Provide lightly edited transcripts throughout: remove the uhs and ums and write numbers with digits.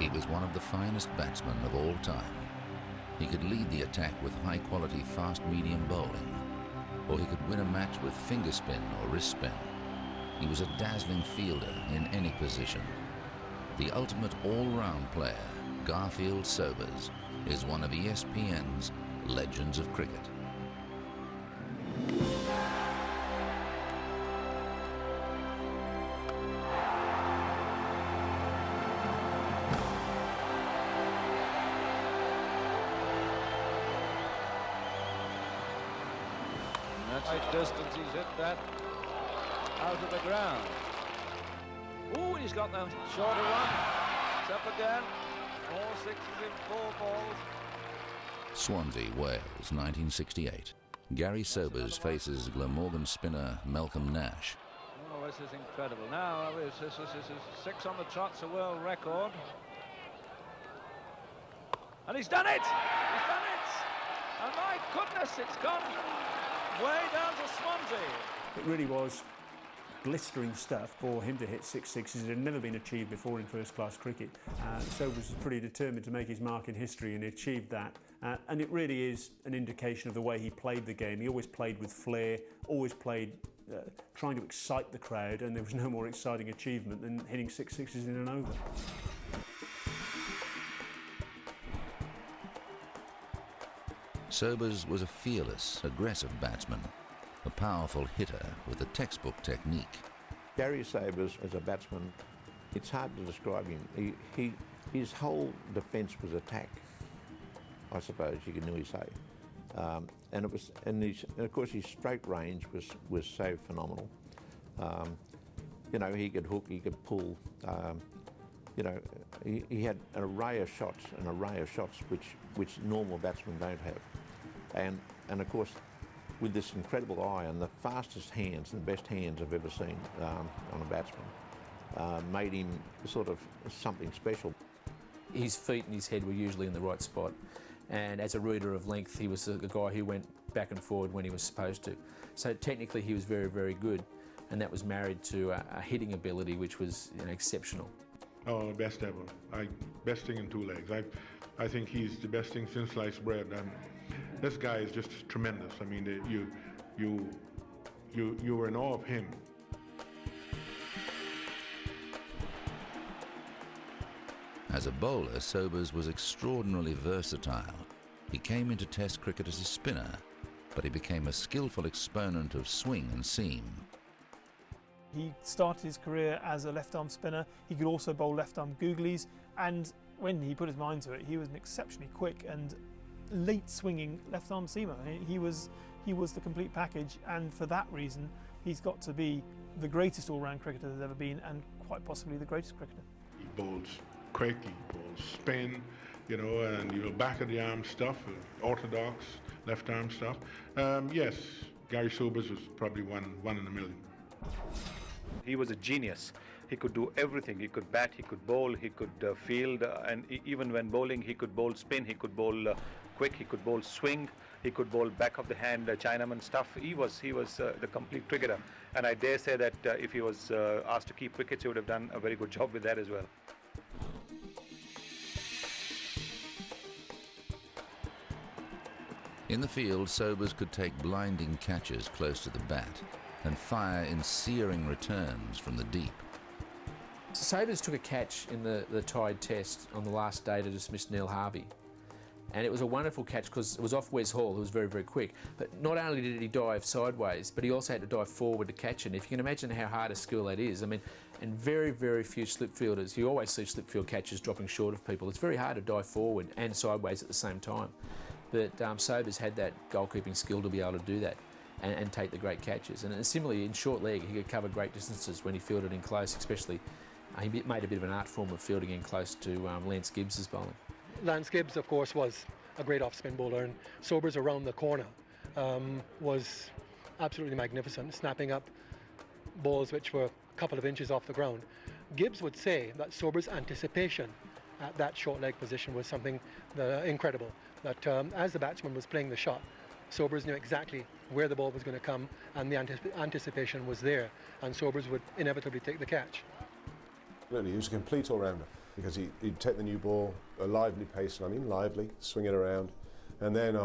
He was one of the finest batsmen of all time. He could lead the attack with high-quality fast-medium bowling, or he could win a match with finger spin or wrist spin. He was a dazzling fielder in any position. The ultimate all-round player, Garfield Sobers, is one of ESPN's legends of cricket. Right distance, he's hit that out of the ground. Ooh, he's got the shorter run. It's up again. 4 sixes in 4 balls. Swansea, Wales, 1968. Garry Sobers faces Glamorgan spinner Malcolm Nash. Oh, this is incredible. Now, this is 6 on the trot, it's a world record. And he's done it! He's done it! And my goodness, it's gone way down to Swansea. It really was blistering stuff for him to hit 6 sixes. It had never been achieved before in first-class cricket. Sobers was pretty determined to make his mark in history, and he achieved that. And it really is an indication of the way he played the game. He always played with flair, always played trying to excite the crowd, and there was no more exciting achievement than hitting 6 sixes in an over. Sobers was a fearless, aggressive batsman, a powerful hitter with a textbook technique. Garry Sobers as a batsman, it's hard to describe him. His whole defence was attack, I suppose you can nearly say. And of course his stroke range was so phenomenal. You know, he could hook, he could pull. You know, he had an array of shots which normal batsmen don't have. And of course, with this incredible eye and the fastest hands, and the best hands I've ever seen on a batsman, made him sort of something special. His feet and his head were usually in the right spot, and as a reader of length, he was a guy who went back and forward when he was supposed to. So technically he was very, very good, and that was married to a hitting ability which was, you know, exceptional. Oh, best ever. Best thing in 2 legs. I think he's the best thing since sliced bread. And this guy is just tremendous. I mean, you were in awe of him. As a bowler, Sobers was extraordinarily versatile. He came into Test cricket as a spinner, but he became a skillful exponent of swing and seam. He started his career as a left-arm spinner. He could also bowl left-arm googlies, and when he put his mind to it, he was an exceptionally quick and late-swinging left-arm seamer. He was the complete package, and for that reason, he's got to be the greatest all-round cricketer there's ever been, and quite possibly the greatest cricketer. He bowls quick, he bowls spin, you know, and you know, back of the arm stuff, orthodox left-arm stuff. Yes, Garry Sobers was probably one in a million. He was a genius. He could do everything. He could bat, he could bowl, he could field, and even when bowling, he could bowl spin, he could bowl quick, he could bowl swing, he could bowl back of the hand Chinaman stuff. He was the complete cricketer, and I dare say that if he was asked to keep wickets, he would have done a very good job with that as well. In the field, Sobers could take blinding catches close to the bat and fire in searing returns from the deep. Sobers took a catch in the tied test on the last day to dismiss Neil Harvey. And it was a wonderful catch because it was off Wes Hall, who was very, very quick. But not only did he dive sideways, but he also had to dive forward to catch it. And if you can imagine how hard a skill that is, I mean, and very, very few slip fielders, you always see slip field catches dropping short of people. It's very hard to dive forward and sideways at the same time. But Sobers had that goalkeeping skill to be able to do that and take the great catches. And similarly, in short leg, he could cover great distances when he fielded in close, especially. He made a bit of an art form of fielding in close to Lance Gibbs's bowling. Lance Gibbs, of course, was a great off-spin bowler, and Sobers around the corner was absolutely magnificent, snapping up balls which were a couple of inches off the ground. Gibbs would say that Sobers' anticipation at that short leg position was something incredible, that as the batsman was playing the shot, Sobers knew exactly where the ball was going to come, and the anticipation was there, and Sobers would inevitably take the catch. Really, he was a complete all-rounder. because he'd take the new ball, a lively pace, and I mean lively, swing it around, and then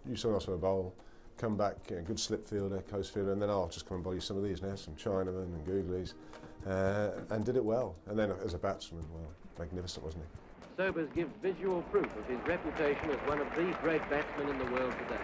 use someone else for a bowl, come back, good slip fielder, close fielder, and then I'll just come and bowl you some of these now, some Chinamen and Googlies, and did it well. And then as a batsman, well, magnificent, wasn't he? Sobers gives visual proof of his reputation as one of the great batsmen in the world today.